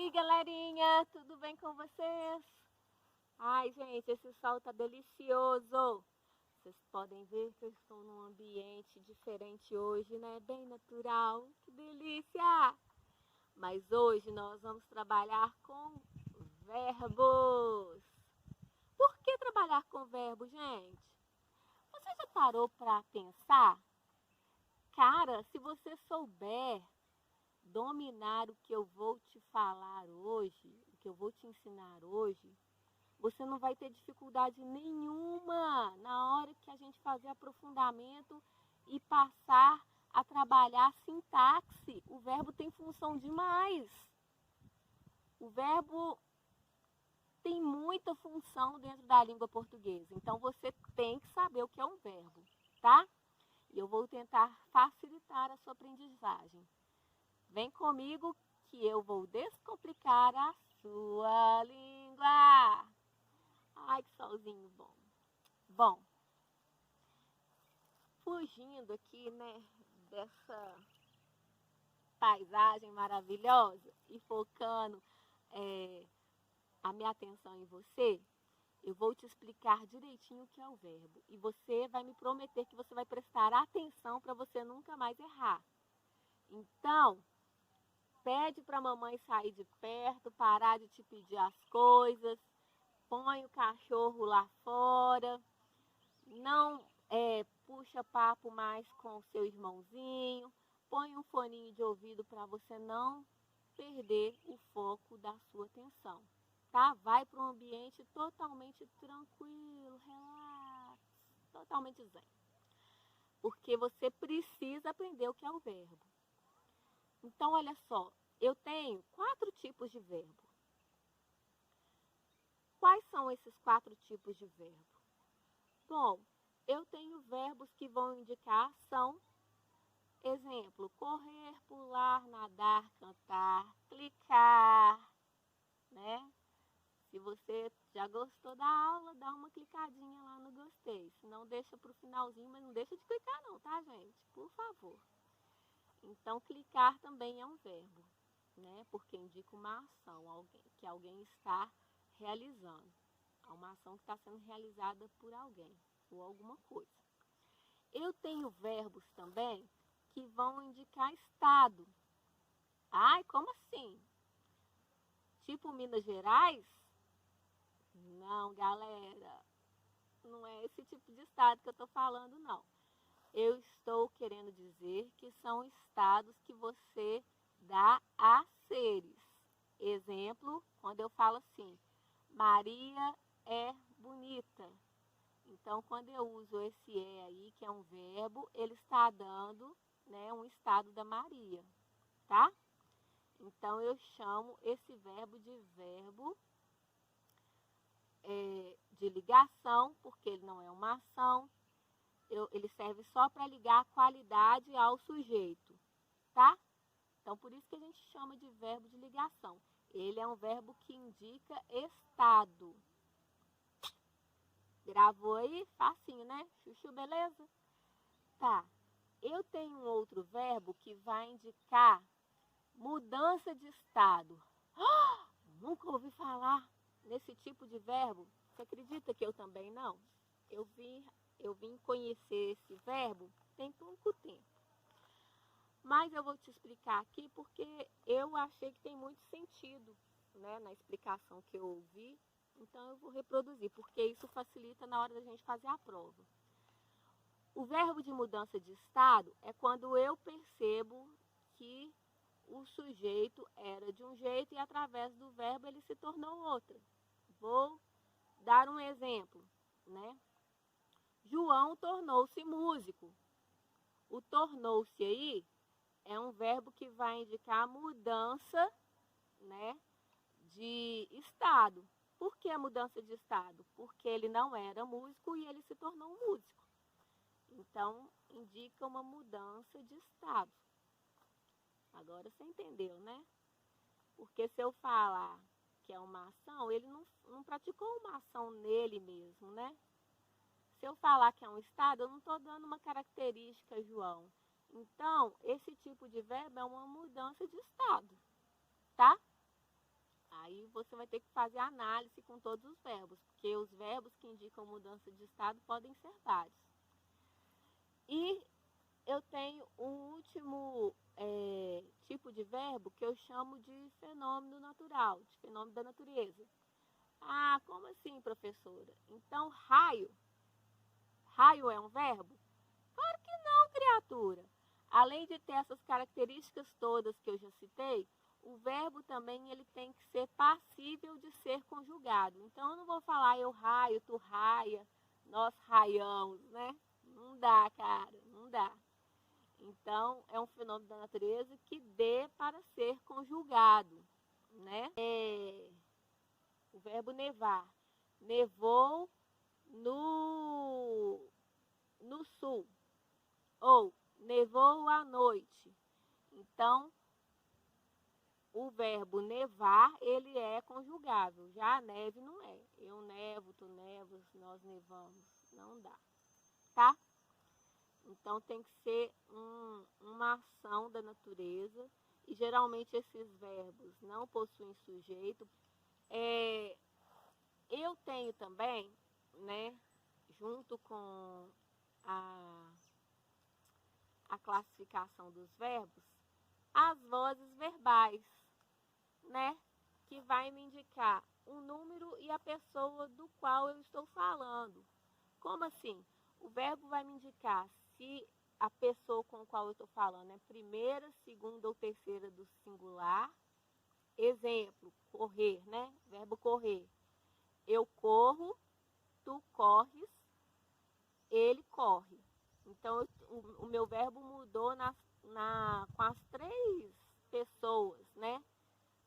aí, galerinha, tudo bem com vocês? Ai, gente, esse sol tá delicioso. Vocês podem ver que eu estou num ambiente diferente hoje, né? Bem natural. Que delícia! Mas hoje nós vamos trabalhar com verbos. Por que trabalhar com verbos, gente? Você já parou para pensar? Cara, se você souber dominar o que eu vou te falar hoje, o que eu vou te ensinar hoje, você não vai ter dificuldade nenhuma na hora que a gente fazer aprofundamento e passar a trabalhar a sintaxe. O verbo tem função demais. O verbo tem muita função dentro da língua portuguesa. Então você tem que saber o que é um verbo, tá? E eu vou tentar facilitar a sua aprendizagem. Vem comigo que eu vou descomplicar a sua língua. Ai, que solzinho bom. Bom, fugindo aqui, né, dessa paisagem maravilhosa e focando a minha atenção em você, eu vou te explicar direitinho o que é o verbo. E você vai me prometer que você vai prestar atenção para você nunca mais errar. Então, pede para a mamãe sair de perto, parar de te pedir as coisas, põe o cachorro lá fora, não puxa papo mais com o seu irmãozinho, põe um foninho de ouvido para você não perder o foco da sua atenção, tá? Vai para um ambiente totalmente tranquilo, relax, totalmente zen, porque você precisa aprender o que é o verbo. Então, olha só, eu tenho 4 tipos de verbo. Quais são esses 4 tipos de verbo? Bom, eu tenho verbos que vão indicar ação. Exemplo, correr, pular, nadar, cantar, clicar, né? Se você já gostou da aula, dá uma clicadinha lá no gostei. Se não, deixa para o finalzinho, mas não deixa de clicar não, tá, gente? Por favor. Então, clicar também é um verbo, né? Porque indica uma ação, que alguém está realizando. É uma ação que está sendo realizada por alguém ou alguma coisa. Eu tenho verbos também que vão indicar estado. Ai, como assim? Tipo Minas Gerais? Não, galera. Não é esse tipo de estado que eu estou falando, não. Eu estou querendo dizer que são estados que você dá a seres. Exemplo, quando eu falo assim, Maria é bonita. Então, quando eu uso esse é aí, que é um verbo, ele está dando, né, um estado da Maria, tá? Então, eu chamo esse verbo de verbo de ligação, porque ele não é uma ação. Ele serve só para ligar a qualidade ao sujeito, tá? Então, por isso que a gente chama de verbo de ligação. Ele é um verbo que indica estado. Gravou aí? Facinho, né? Chuchu, beleza? Tá. Eu tenho um outro verbo que vai indicar mudança de estado. Nunca ouvi falar nesse tipo de verbo. Você acredita que eu também não? Eu vim conhecer esse verbo tem pouco tempo. Mas eu vou te explicar aqui porque eu achei que tem muito sentido, né, na explicação que eu ouvi. Então eu vou reproduzir, porque isso facilita na hora da gente fazer a prova. O verbo de mudança de estado é quando eu percebo que o sujeito era de um jeito e através do verbo ele se tornou outro. Vou dar um exemplo, né? João tornou-se músico. O tornou-se aí é um verbo que vai indicar mudança, né, de estado. Por que a mudança de estado? Porque ele não era músico e ele se tornou um músico. Então, indica uma mudança de estado. Agora você entendeu, né? Porque se eu falar que é uma ação, ele não praticou uma ação nele mesmo, né? Se eu falar que é um estado, eu não estou dando uma característica, João. Então, esse tipo de verbo é uma mudança de estado, tá? você vai ter que fazer análise com todos os verbos, porque os verbos que indicam mudança de estado podem ser vários. E eu tenho um último tipo de verbo que eu chamo de fenômeno natural, de fenômeno da natureza. Ah, como assim, professora? Então, raio é um verbo? Claro que não, criatura. Além de ter essas características todas que eu já citei, o verbo também ele tem que ser passível de ser conjugado. Então, eu não vou falar eu raio, tu raia, nós raiamos, né? Não dá, cara, não dá. Então, é um fenômeno da natureza que dê para ser conjugado, né? O verbo nevar. Nevou no sul. Ou nevou à noite. Então, o verbo nevar, ele é conjugável. Já a neve não é. Eu nevo, tu nevas, nós nevamos. Não dá, tá? Então, tem que ser uma ação da natureza. E, geralmente, esses verbos não possuem sujeito. Eu tenho também, né, junto com a classificação dos verbos, as vozes verbais, né, que vai me indicar o número e a pessoa do qual eu estou falando. Como assim? O verbo vai me indicar se a pessoa com a qual eu estou falando é primeira, segunda ou terceira do singular. Exemplo, correr, né? Verbo correr. Eu corro, tu corres, ele corre. Então, o meu verbo mudou com as três pessoas, né,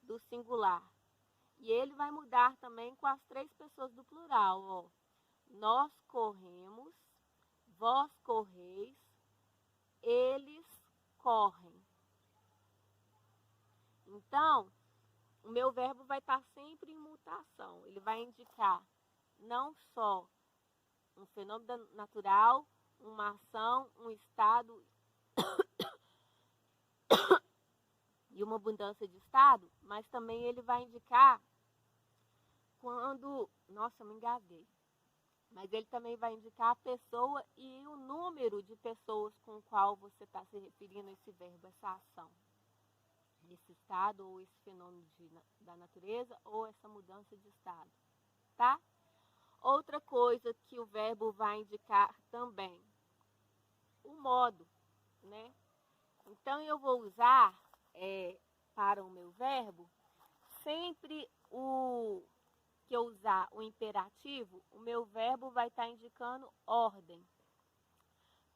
do singular. E ele vai mudar também com as três pessoas do plural. Ó. Nós corremos, vós correis, eles correm. Então, o meu verbo vai estar sempre em mutação. Ele vai indicar não só um fenômeno natural, uma ação, um estado e uma mudança de estado, mas também ele vai indicar quando... Nossa, eu me engasguei. Mas ele também vai indicar a pessoa e o número de pessoas com o qual você está se referindo a esse verbo, essa ação. Esse estado ou esse fenômeno da natureza ou essa mudança de estado, tá? Outra coisa que o verbo vai indicar também, o modo, né? Então, eu vou usar para o meu verbo, sempre que eu usar o imperativo, o meu verbo vai estar indicando ordem.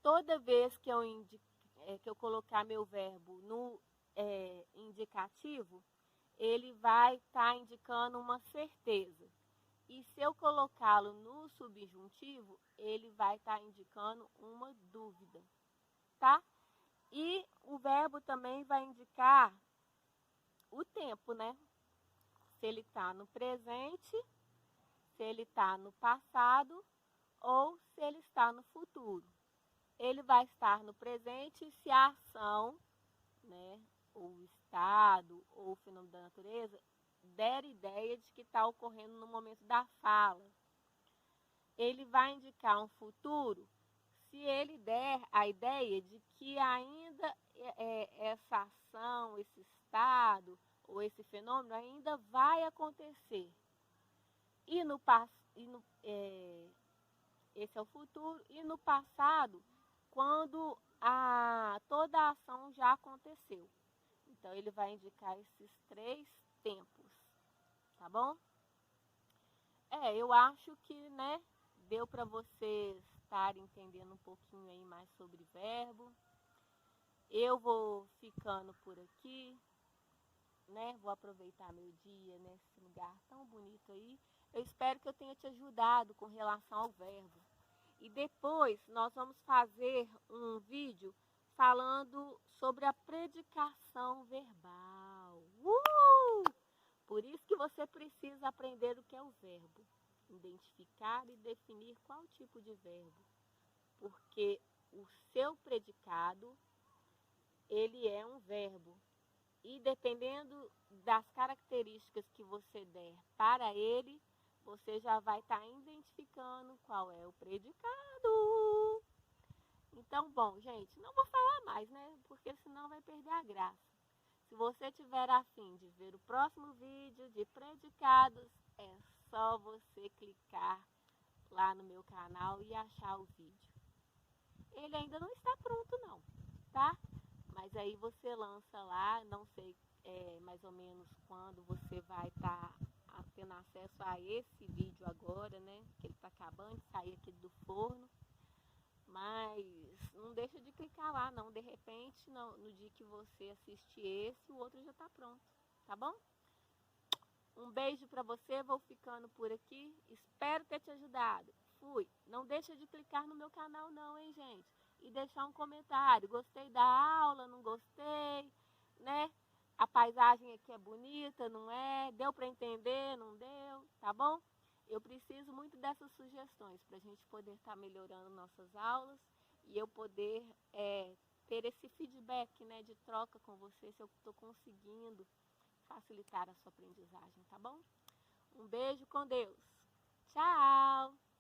Toda vez que eu colocar meu verbo no indicativo, ele vai estar indicando uma certeza. E se eu colocá-lo no subjuntivo, ele vai estar indicando uma dúvida, tá? E o verbo também vai indicar o tempo, né? Se ele está no presente, se ele está no passado ou se ele está no futuro. Ele vai estar no presente se a ação, né, ou o estado, ou o fenômeno da natureza, der ideia de que está ocorrendo no momento da fala. Ele vai indicar um futuro se ele der a ideia de que ainda essa ação, esse estado ou esse fenômeno ainda vai acontecer. Esse é o futuro. E no passado, quando toda a ação já aconteceu. Então, ele vai indicar esses três tempos, tá bom? Eu acho que, né, deu para vocês estarem entendendo um pouquinho aí mais sobre verbo. Eu vou ficando por aqui, né? Vou aproveitar meu dia nesse lugar tão bonito aí. Eu espero que eu tenha te ajudado com relação ao verbo. E depois nós vamos fazer um vídeo falando sobre a predicação verbal. Por isso que você precisa aprender o que é o verbo. Identificar e definir qual tipo de verbo. Porque o seu predicado, ele é um verbo. E dependendo das características que você der para ele, você já vai estar identificando qual é o predicado. Então, bom, gente, não vou falar mais, né? Porque senão vai perder a graça. Se você tiver a fim de ver o próximo vídeo de predicados, é só você clicar lá no meu canal e achar o vídeo. Ele ainda não está pronto não, tá? Mas aí você lança lá, não sei mais ou menos quando você vai estar tendo acesso a esse vídeo agora, né? Que ele está acabando de sair aqui do forno. Mas não deixa de clicar lá não, de repente no dia que você assistir esse, o outro já está pronto, tá bom? Um beijo para você, vou ficando por aqui, espero ter te ajudado. Fui, não deixa de clicar no meu canal não, hein gente? E deixar um comentário, gostei da aula, não gostei, né? A paisagem aqui é bonita, não é? Deu para entender, não deu, tá bom? Eu preciso muito dessas sugestões para a gente poder estar melhorando nossas aulas e eu poder ter esse feedback, né, de troca com você, se eu estou conseguindo facilitar a sua aprendizagem, tá bom? Um beijo com Deus. Tchau!